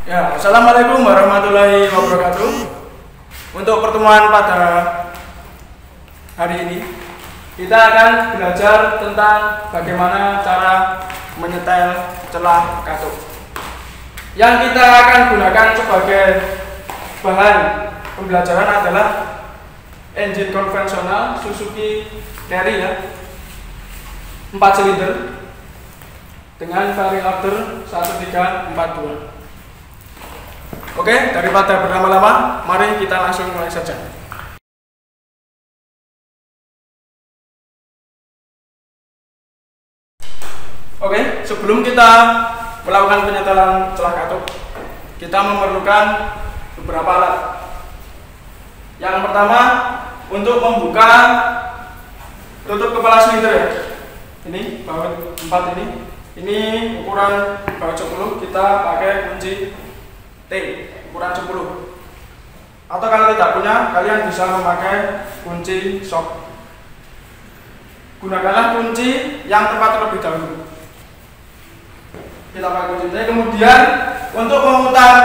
Ya, assalamualaikum warahmatullahi wabarakatuh. Untuk pertemuan pada hari ini, kita akan belajar tentang bagaimana cara menyetel celah katup. Yang kita akan gunakan sebagai bahan pembelajaran adalah engine konvensional Suzuki Carry ya, 4 silinder dengan fairing order 1342. Oke, daripada berlama-lama, mari kita langsung mulai saja. Oke, sebelum kita melakukan penyetelan celah katup, kita memerlukan beberapa alat. Yang pertama, untuk membuka tutup kepala silinder ya. Ini baut 4 ini ukuran baut 10, kita pakai kunci T ukuran 10. Atau kalau tidak punya, kalian bisa memakai kunci shock. Gunakanlah kunci yang tepat terlebih dahulu. Kita pakai kunci T. Kemudian untuk memutar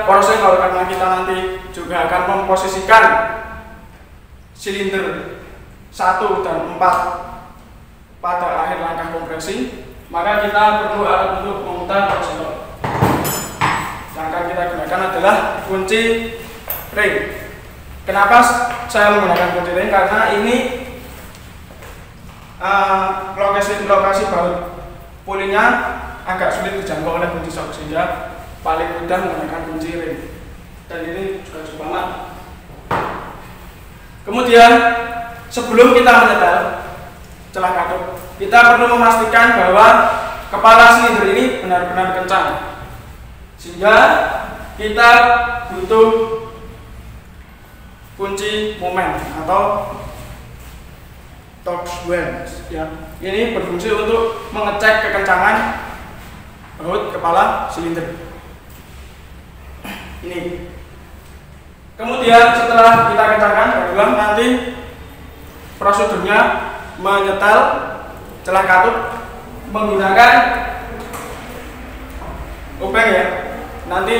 porsel, karena kita nanti juga akan memposisikan silinder 1 dan 4 pada akhir langkah kompresi, maka kita perlu alat untuk memutar porsel. Yang akan kita gunakan adalah kunci ring. Kenapa saya menggunakan kunci ring? Karena ini lokasi baut pulinya agak sulit dijangkau oleh kunci shock, sehingga paling mudah menggunakan kunci ring. Dan ini juga cukup aman. Kemudian sebelum kita menyetel celah katup, kita perlu memastikan bahwa kepala silinder ini benar-benar kencang, sehingga kita butuh kunci momen atau torque wheel ya. Ini berfungsi untuk mengecek kekencangan baut kepala silinder ini. Kemudian setelah kita kencangkan, barulah nanti prosedurnya menyetel celah katup menggunakan obeng ya. Nanti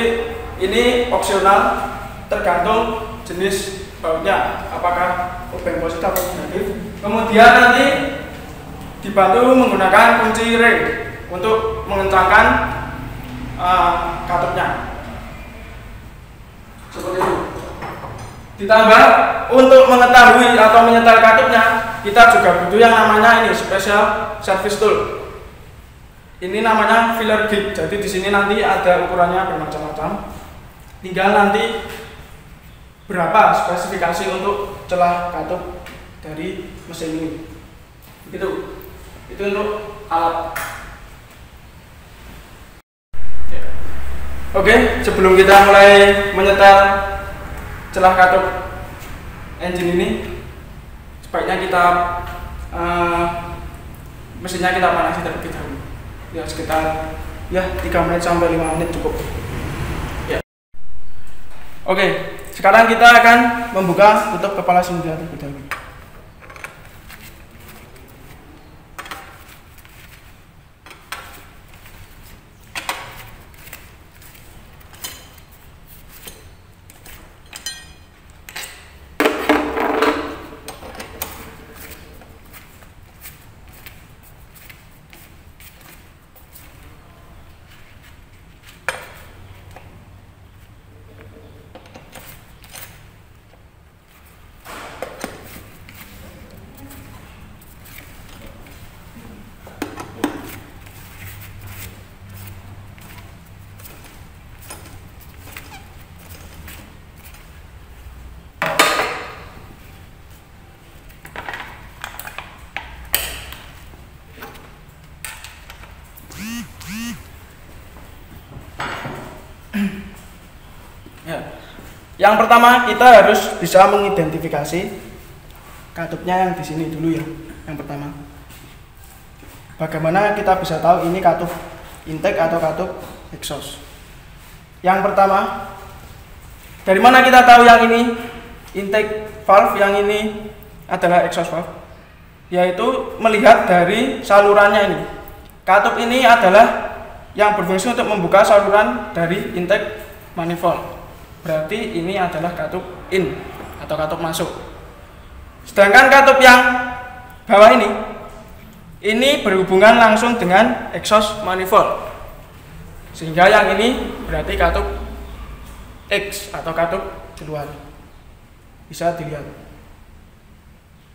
ini opsional, tergantung jenis bautnya, apakah obeng positif atau negatif. Kemudian nanti dibantu menggunakan kunci ring untuk mengencangkan katupnya seperti itu. Ditambah untuk mengetahui atau menyetel katupnya, kita juga butuh yang namanya ini special service tool. Ini namanya filler gig. Jadi di sini nanti ada ukurannya bermacam-macam. Tinggal nanti berapa spesifikasi untuk celah katup dari mesin ini. Begitu. Itu untuk alat. Oke, sebelum kita mulai menyetel celah katup engine ini, sebaiknya kita mesinnya kita panasi terlebih dahulu. Ya sekitar 3 menit sampai 5 menit cukup. Ya. Oke, sekarang kita akan membuka tutup kepala silinder terlebih dahulu. Ya. Yang pertama, kita harus bisa mengidentifikasi katupnya yang di sini dulu ya. Yang pertama, bagaimana kita bisa tahu ini katup intake atau katup exhaust? Yang pertama, dari mana kita tahu yang ini intake valve, yang ini adalah exhaust valve? Yaitu melihat dari salurannya ini. Katup ini adalah yang berfungsi untuk membuka saluran dari intake manifold. Berarti ini adalah katup in atau katup masuk. Sedangkan katup yang bawah ini berhubungan langsung dengan exhaust manifold. Sehingga yang ini berarti katup X atau katup di luar. Bisa dilihat.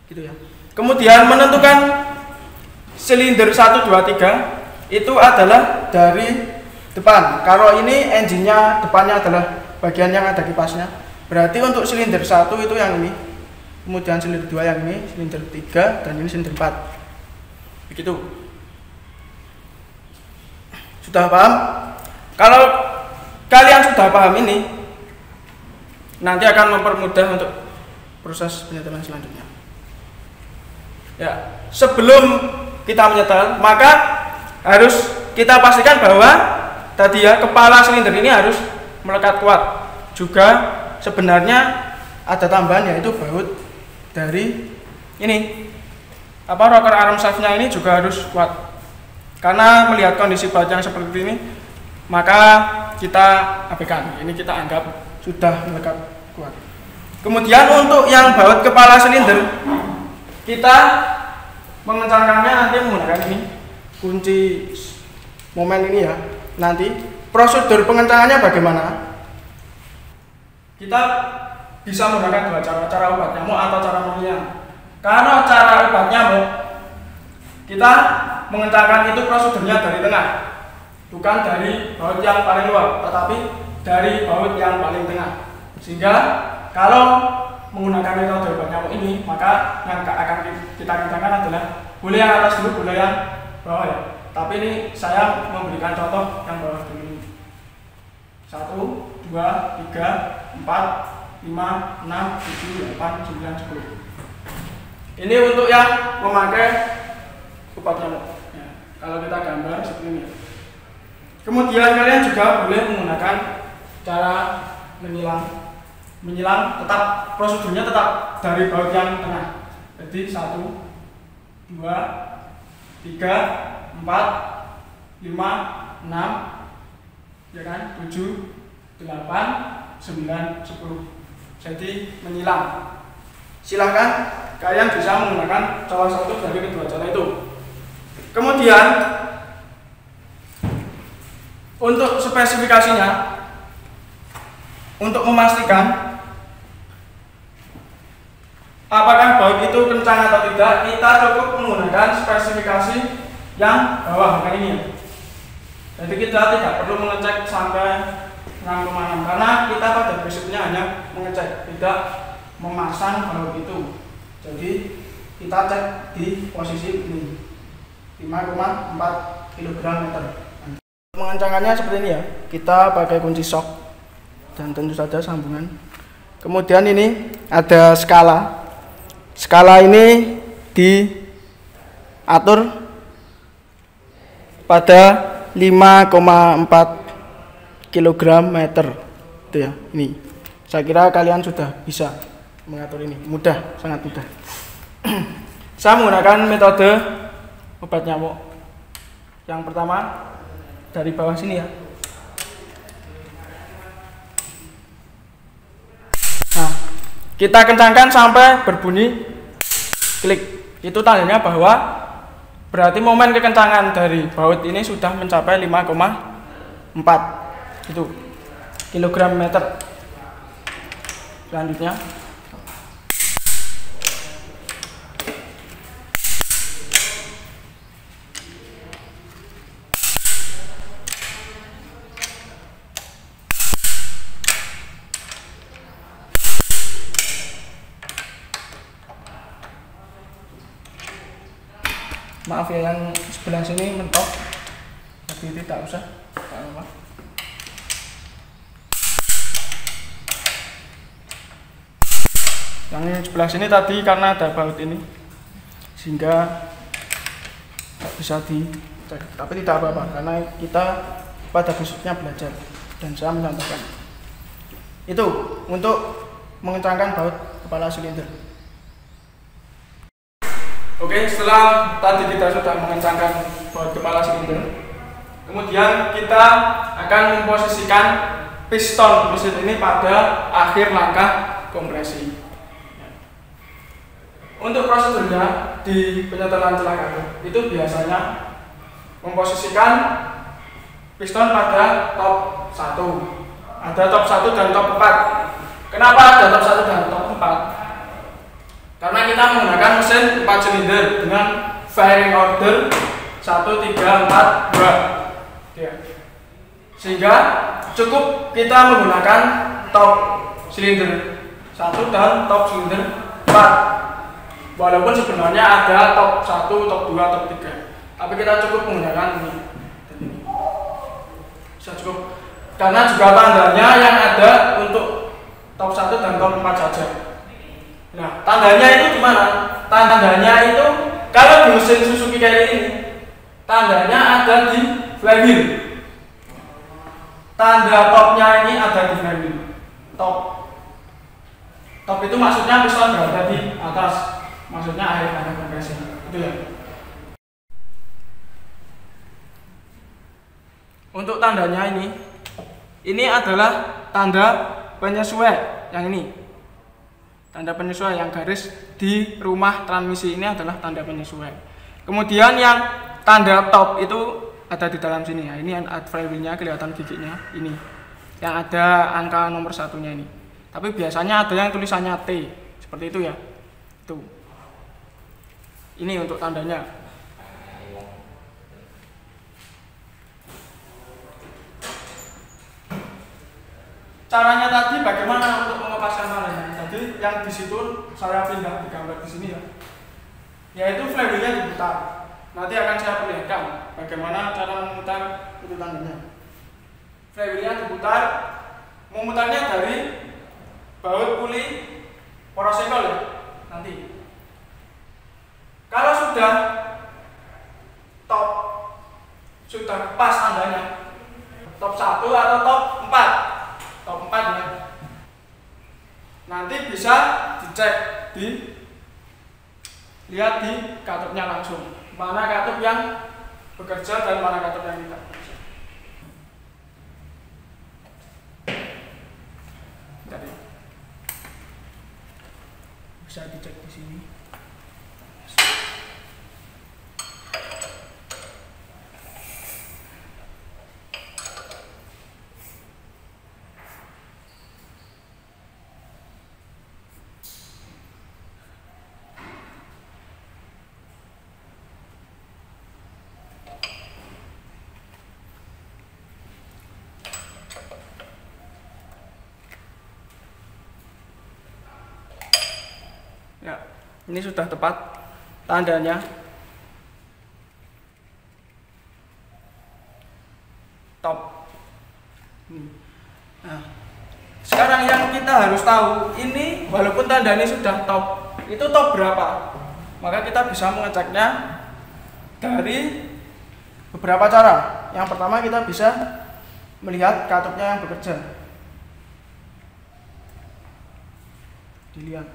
Gitu ya. Kemudian menentukan silinder 1, 2, 3 itu adalah dari depan. Kalau ini engine-nya depannya adalah bagian yang ada kipasnya. Berarti untuk silinder 1 itu yang ini. Kemudian silinder 2 yang ini, silinder 3 dan ini silinder 4. Begitu. Sudah paham? Kalau kalian sudah paham ini, nanti akan mempermudah untuk proses penyetelan selanjutnya. Ya, sebelum kita menyetel, maka harus kita pastikan bahwa tadi ya kepala silinder ini harus melekat kuat. Juga sebenarnya ada tambahan, yaitu baut dari ini rocker arm shaft-nya ini juga harus kuat. Karena melihat kondisi baut yang seperti ini, maka kita abaikan. Ini kita anggap sudah melekat kuat. Kemudian untuk yang baut kepala silinder, kita mengencangkannya nanti menggunakan ini kunci momen ini ya. Nanti prosedur pengencangannya bagaimana? Kita bisa menggunakan dua cara, cara obat nyamuk atau cara mengiang. Kalau cara obat nyamuk, kita mengencangkan itu prosedurnya dari tengah, bukan dari baut yang paling luar, tetapi dari baut yang paling tengah. Sehingga kalau menggunakan metode obat nyamuk ini, maka yang akan kita kencangkan adalah boleh yang atas dulu, boleh yang bawah ya. Tapi ini saya memberikan contoh yang bawah dulu. 1, 2, 3, 4, 5, 6, 7, 8, 9, 10. Ini untuk yang memakai obat nyamuk. Ya, kalau kita gambar seperti ini. Kemudian kalian juga boleh menggunakan cara menyilang. Menyilang tetap prosedurnya tetap dari baut yang tengah. Jadi 1, 2, 3, 4, 5, 6, 7, 8, 9, 10. Jadi menyilang. Silahkan kalian bisa menggunakan salah satu dari kedua cara itu. Kemudian untuk spesifikasinya, untuk memastikan apakah baut itu kencang atau tidak, kita cukup menggunakan spesifikasi yang bawah kayak ini. Jadi kita tidak perlu mengecek sampai 6,6 karena kita pada prinsipnya hanya mengecek, tidak memasang baut itu. Jadi kita cek di posisi ini 5,4 kg/meter. Mengencangkannya seperti ini ya. Kita pakai kunci shock dan tentu saja sambungan. Kemudian ini ada skala. Skala ini diatur pada 5,4 kg/meter. Itu ya, ini. Saya kira kalian sudah bisa mengatur ini. Mudah, sangat mudah. Saya menggunakan metode obat nyamuk. Yang pertama dari bawah sini ya. Nah, kita kencangkan sampai berbunyi klik. Itu tandanya bahwa berarti momen kekencangan dari baut ini sudah mencapai 5,4 itu kg/meter. Selanjutnya maaf ya, yang sebelah sini mentok, tapi tidak usah, tidak apa-apa. Yang sebelah sini tadi karena ada baut ini, sehingga tidak bisa dicek, tapi tidak apa-apa karena kita pada prinsipnya belajar dan saya mencontohkan. Itu untuk mengencangkan baut kepala silinder. Oke, setelah tadi kita sudah mengencangkan baut kepala silinder, Kemudian kita akan memposisikan piston mesin ini pada akhir langkah kompresi. Untuk prosedurnya di penyetelan celah katup itu biasanya memposisikan piston pada top 1. Ada top 1 dan top 4. Kenapa ada top 1 dan top 4? Karena kita menggunakan mesin 4 silinder dengan firing order 1, 3, 4, 2 ya. Sehingga cukup kita menggunakan top silinder 1 dan top silinder 4. Walaupun sebenarnya ada top 1, top 2, top 3, tapi kita cukup menggunakan ini. Bisa cukup. Karena juga tandanya yang ada untuk top 1 dan top 4 saja. Nah, tandanya itu gimana? Tandanya itu kalau di mesin Suzuki Carry ini, tandanya ada di flywheel. Tanda topnya ini ada di flywheel. Top itu maksudnya piston berada di atas, maksudnya akhir langkah kompresi. Itu ya. Untuk tandanya ini adalah tanda penyesuai yang ini. Tanda penyesuai yang garis di rumah transmisi ini adalah tanda penyesuai. Kemudian yang tanda top itu ada di dalam sini ya. Ini flywheel-nya kelihatan giginya ini. Yang ada angka nomor satunya ini. Tapi biasanya ada yang tulisannya T seperti itu ya. Itu. Ini untuk tandanya. Caranya tadi bagaimana untuk mengepaskan tandanya? Jadi yang di situ saya pindah di gambar di sini ya. Yaitu flywheel-nya diputar. Nanti akan saya perlihatkan bagaimana cara memutar itu tandanya. Flywheel-nya diputar, memutarnya dari baut puli porosekol ya. Nanti. Kalau sudah top, sudah pas tandanya, top 1 atau top 4. Top 4 ya. Nanti bisa dicek lihat di katupnya langsung. Mana katup yang bekerja dan mana katup yang tidak bekerja. Jadi bisa dicek di sini. Ya, ini sudah tepat tandanya. Top. Nah, sekarang yang kita harus tahu ini walaupun tanda ini sudah top, itu top berapa? Maka kita bisa mengeceknya dari beberapa cara. Yang pertama kita bisa melihat katupnya yang bekerja. Dilihat.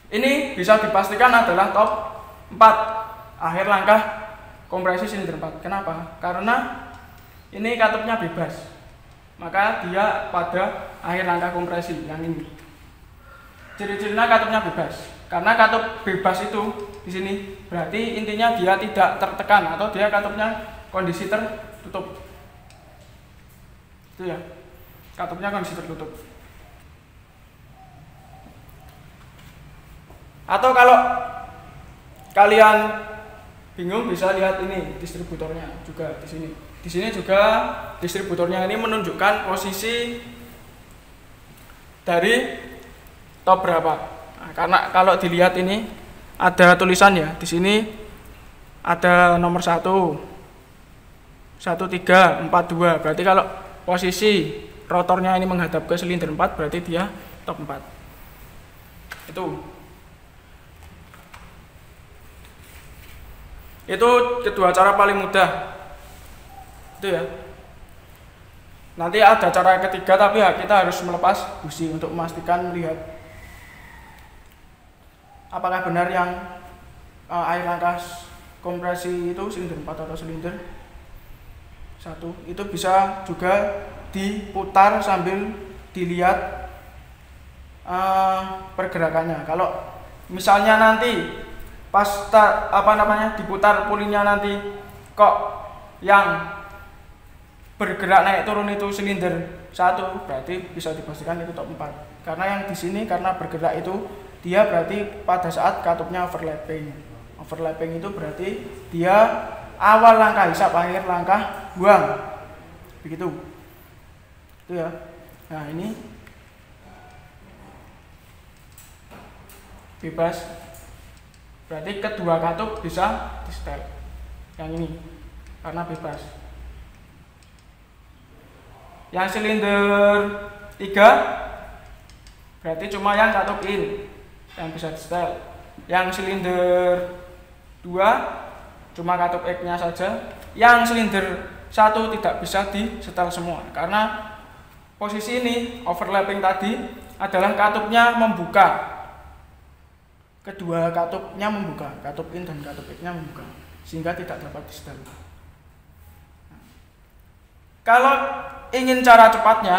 Ini bisa dipastikan adalah top 4 akhir langkah kompresi silinder 4. Kenapa? Karena ini katupnya bebas. Maka dia pada akhir langkah kompresi yang ini. Ciri-cirinya katupnya bebas. Karena katup bebas itu di sini berarti intinya dia tidak tertekan atau dia katupnya kondisi tertutup. Itu ya. Katupnya kondisi tertutup. Atau kalau kalian bingung bisa lihat ini distributornya juga di sini. Di sini juga distributornya ini menunjukkan posisi dari top berapa. Nah, karena kalau dilihat ini ada tulisan ya, di sini ada nomor 1, 13, 42. Berarti kalau posisi rotornya ini menghadap ke silinder 4 berarti dia top 4. Itu kedua cara paling mudah. Itu ya. Nanti ada cara ketiga tapi ya kita harus melepas busi untuk memastikan melihat apakah benar yang air langkah kompresi itu silinder 4 atau silinder 1 itu bisa juga diputar sambil dilihat pergerakannya. Kalau misalnya nanti pas diputar pulinya nanti kok yang bergerak naik turun itu silinder 1, berarti bisa dipastikan itu top 4. Karena yang di sini karena bergerak itu dia berarti pada saat katupnya overlapping. Overlapping itu berarti dia awal langkah hisap, akhir langkah buang. Begitu. Itu ya. Nah, ini bebas. Berarti kedua katup bisa di setel. Yang ini karena bebas. Yang silinder 3 berarti cuma yang katup in yang bisa di setel. Yang silinder 2 cuma katup X-nya saja. Yang silinder 1 tidak bisa di setel semua karena posisi ini overlapping tadi adalah katupnya membuka. Kedua katupnya membuka, katup in dan katup X-nya membuka, sehingga tidak dapat di setel. Kalau ingin cara cepatnya,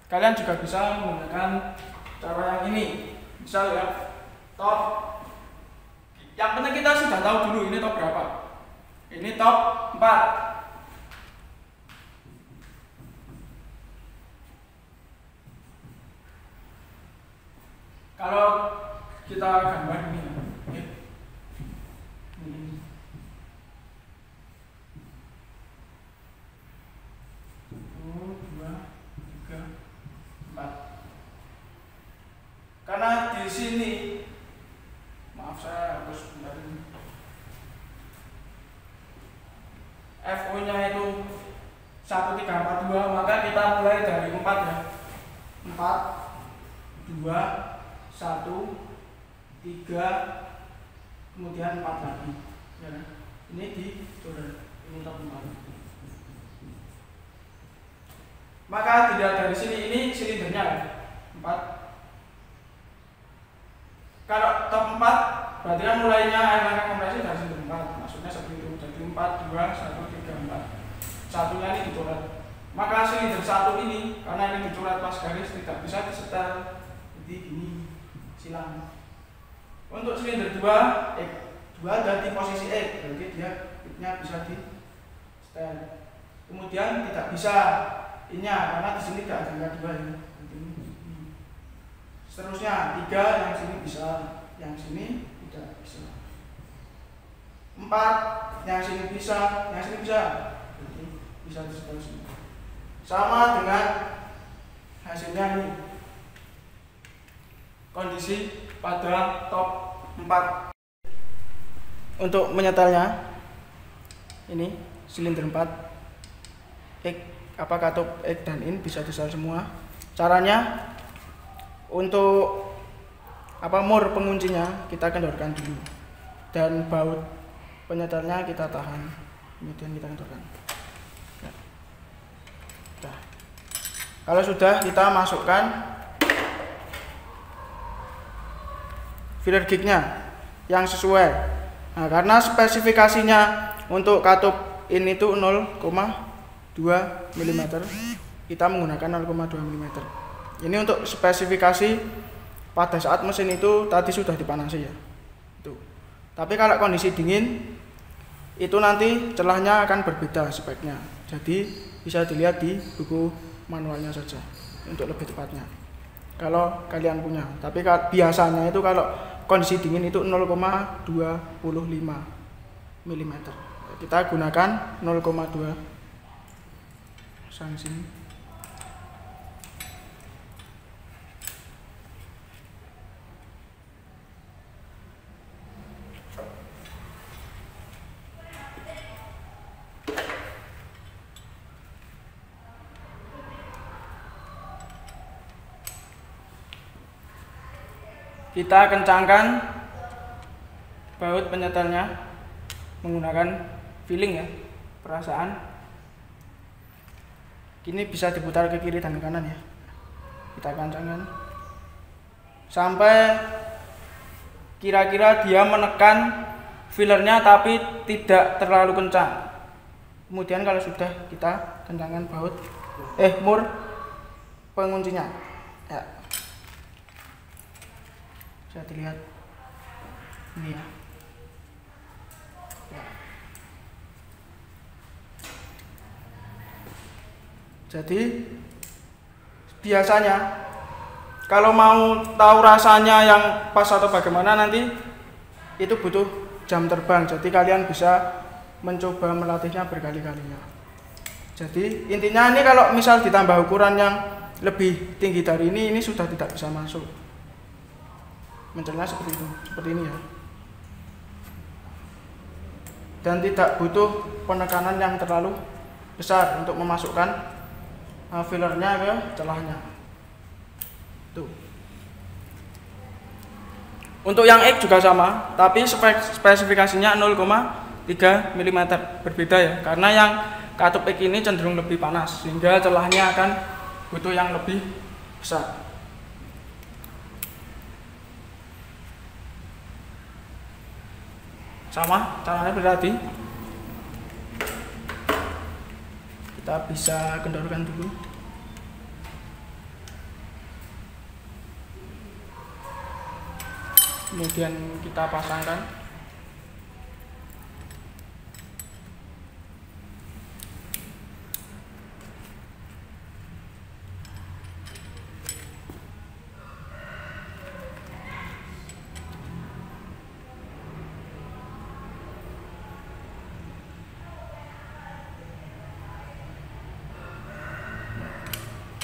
kalian juga bisa menggunakan cara yang ini. Misal ya, top. Yang penting kita sudah tahu dulu ini top berapa. Ini top 4. Kalau kita gambar ini ya. Ini. 1, 2, 3, 4. Karena di sini, maaf saya harus benar ini. FO-nya itu 1, 3, 4, 2, maka kita mulai dari 4 ya. 4, 2, 1, 3, kemudian 4 lagi ya. Ini dicoret, ini top 4. Maka dilihat dari sini, ini silindernya 4. Kalau top 4 berarti kan mulainya air langkah kompresi dari silinder 4, maksudnya seperti itu. Jadi 4, 2, 1, 3, 4. Satunya ini dicoret. Maka silinder 1 ini karena ini dicoret pas garis tidak bisa disetel. Jadi gini silang. Untuk silinder 2 ada di posisi X, berarti dia bisa di setel. Kemudian tidak bisa ini-nya karena di sini tidak ada angka 2 ya. Seterusnya 3 yang sini bisa, yang sini tidak bisa. 4 yang sini bisa, yang sini bisa. Jadi bisa di setel semua. Sama dengan hasilnya ini. Kondisi pada top 4. Untuk menyetelnya ini silinder 4 X katup X dan in bisa disetel semua. Caranya untuk mur penguncinya kita kendorkan dulu dan baut penyetelnya kita tahan, kemudian kita kendorkan. Nah, kalau sudah kita masukkan filler gignya yang sesuai. Nah, karena spesifikasinya untuk katup in itu 0,2 mm, kita menggunakan 0,2 mm. Ini untuk spesifikasi pada saat mesin itu tadi sudah dipanasi ya. Itu. Tapi kalau kondisi dingin itu nanti celahnya akan berbeda speknya. Jadi bisa dilihat di buku manualnya saja untuk lebih tepatnya. Kalau kalian punya. Tapi biasanya itu kalau kondisi dingin itu 0,25 mm. Kita gunakan 0,2 sini. Kita kencangkan baut penyetelnya menggunakan feeling ya, perasaan. Kini bisa diputar ke kiri dan ke kanan ya. Kita kencangkan sampai kira-kira dia menekan fillernya tapi tidak terlalu kencang. Kemudian kalau sudah kita kencangkan baut mur penguncinya ya, bisa dilihat ini ya. Jadi biasanya kalau mau tahu rasanya yang pas atau bagaimana nanti itu butuh jam terbang. Jadi kalian bisa mencoba melatihnya berkali-kalinya. Jadi intinya ini kalau misal ditambah ukuran yang lebih tinggi dari ini sudah tidak bisa masuk. Mencelnya seperti itu, seperti ini ya. Dan tidak butuh penekanan yang terlalu besar untuk memasukkan fillernya ke celahnya. Tuh. Untuk yang X juga sama, tapi spesifikasinya 0,3 mm, berbeda ya. Karena yang katup X ini cenderung lebih panas, sehingga celahnya akan butuh yang lebih besar. Sama caranya berarti. Kita bisa kendorkan dulu. Kemudian kita pasangkan.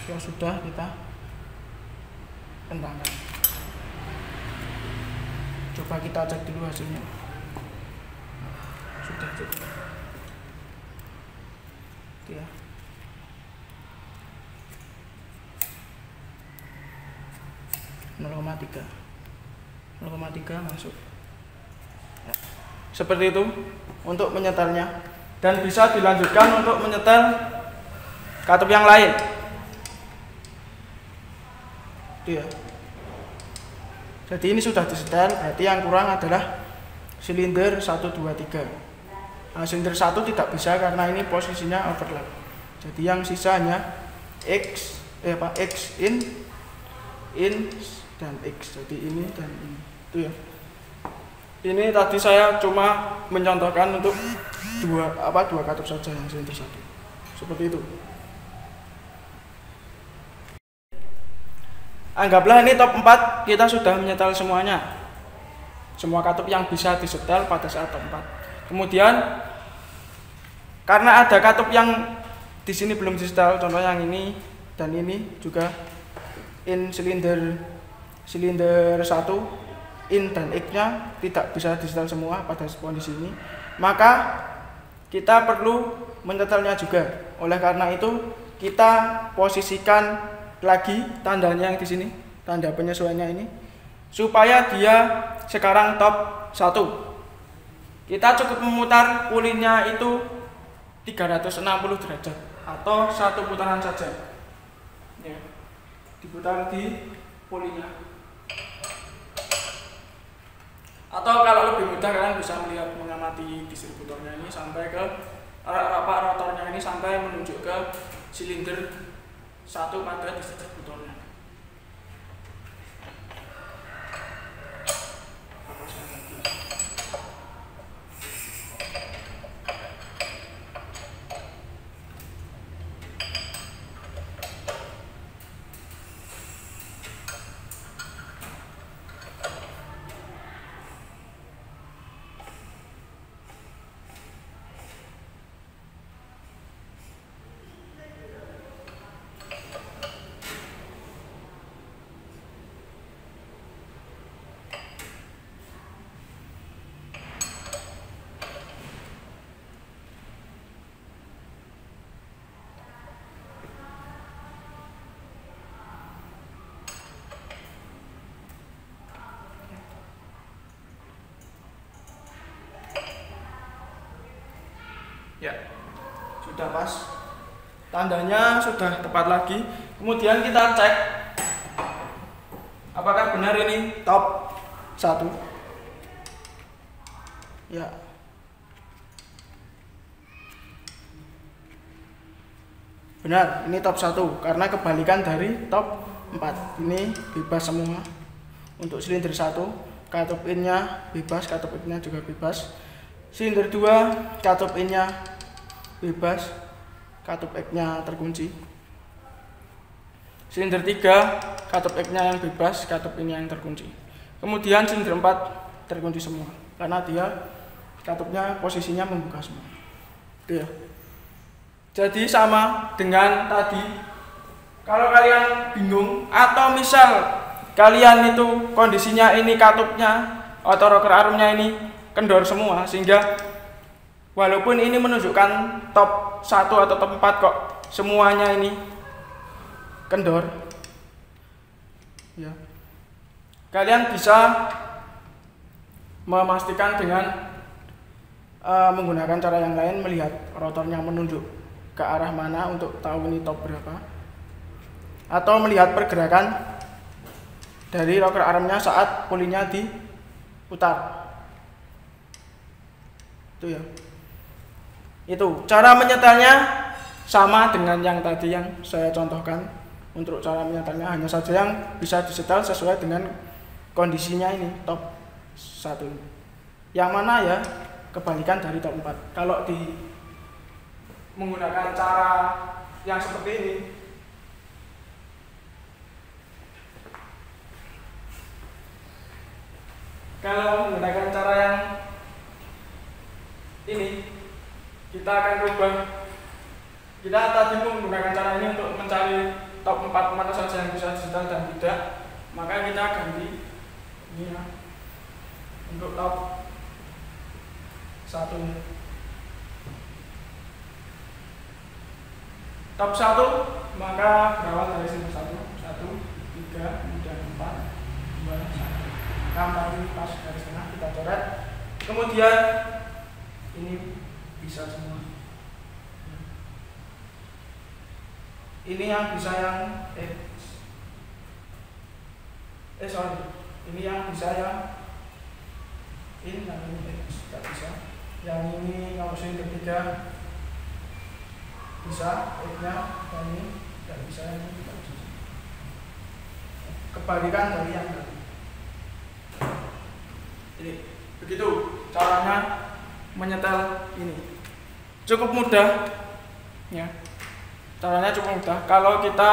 Ya sudah, kita kentangkan. Coba kita cek dulu hasilnya. Sudah cukup. Ya. 0,3 masuk. Ya. Seperti itu untuk menyetelnya, dan bisa dilanjutkan untuk menyetel katup yang lain. Itu ya. Jadi ini sudah disetel, berarti yang kurang adalah silinder 1, 2, 3. Nah, silinder 1 tidak bisa karena ini posisinya overlap. Jadi yang sisa hanya X in dan X. Jadi ini dan ini. Itu ya. Ini tadi saya cuma mencontohkan untuk dua katup saja yang silinder 1. Seperti itu. Anggaplah ini top 4 kita sudah menyetel semuanya. Semua katup yang bisa disetel pada saat top 4. Kemudian karena ada katup yang di sini belum disetel, contoh yang ini dan ini juga in silinder 1, in dan X-nya tidak bisa disetel semua pada kondisi ini. Maka kita perlu menyetelnya juga. Oleh karena itu kita posisikan lagi tandanya yang di sini, tanda penyesuaiannya ini, supaya dia sekarang top 1. Kita cukup memutar pulinya itu 360 derajat atau 1 putaran saja. Ya, diputar di pulinya. Atau kalau lebih mudah kalian bisa melihat mengamati distributornya ini sampai ke rotornya ini sampai menuju ke silinder 1 pada distributornya. Ya, sudah pas, tandanya sudah tepat lagi. Kemudian kita cek apakah benar ini top 1. Ya. Benar, ini top 1 karena kebalikan dari top 4. Ini bebas semua. Untuk silinder 1, katup in-nya bebas, katup X-nya juga bebas. Silinder 2, katup in-nya bebas, katup X-nya terkunci. Silinder 3, katup X-nya yang bebas, katup in-nya yang terkunci. Kemudian silinder 4 terkunci semua karena dia katupnya posisinya membuka semua. Itu ya. Jadi sama dengan tadi. Kalau kalian bingung atau misal kalian itu kondisinya ini katupnya atau rocker armnya ini kendor semua, sehingga walaupun ini menunjukkan top 1 atau top 4 kok semuanya ini kendor ya, kalian bisa memastikan dengan menggunakan cara yang lain, melihat rotornya menunjuk ke arah mana untuk tahu ini top berapa, atau melihat pergerakan dari rocker armnya saat pulinya diputar. Itu ya. Itu cara menyetelnya sama dengan yang tadi yang saya contohkan. Untuk cara menyetelnya hanya saja yang bisa disetel sesuai dengan kondisinya ini top 1. Yang mana ya kebalikan dari top 4. Kalau di menggunakan cara yang seperti ini, kalau menggunakan cara yang ini, kita akan coba. Kita tadi menggunakan cara ini untuk mencari top 4 mana saja yang bisa disetel dan tidak. Maka kita ganti ini ya, untuk top 1. Top 1 maka berawal dari sini 1, 3, kemudian 4, 2, 1. Gambar ini pas garis tengah kita coret. Kemudian ini bisa semua. Ini yang bisa yang ini yang bisa yang in dan ini tidak bisa. Yang ini nomor ketiga bisa X-nya, dan ini tidak bisa, yang ini tidak bisa. Kebalikan dari yang tadi. Ini begitu caranya menyetel ini. Cukup mudah ya. Caranya cukup mudah kalau kita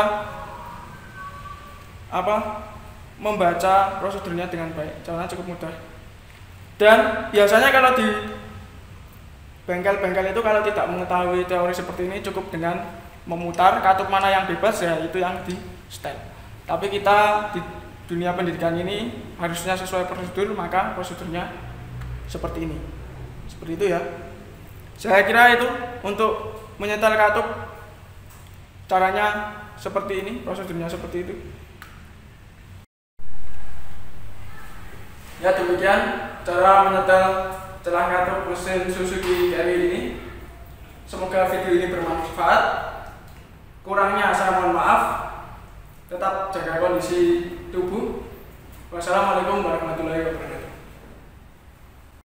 membaca prosedurnya dengan baik. Caranya cukup mudah. Dan biasanya kalau di bengkel-bengkel itu kalau tidak mengetahui teori seperti ini, cukup dengan memutar katup mana yang bebas ya itu yang di setel. Tapi kita di dunia pendidikan ini harusnya sesuai prosedur, maka prosedurnya seperti ini. Seperti itu ya. Saya kira itu untuk menyetel katup caranya seperti ini, prosedurnya seperti itu. Ya demikian cara menyetel celah katup mesin Suzuki Carry ini. Semoga video ini bermanfaat. Kurangnya saya mohon maaf. Tetap jaga kondisi tubuh. Wassalamualaikum warahmatullahi wabarakatuh.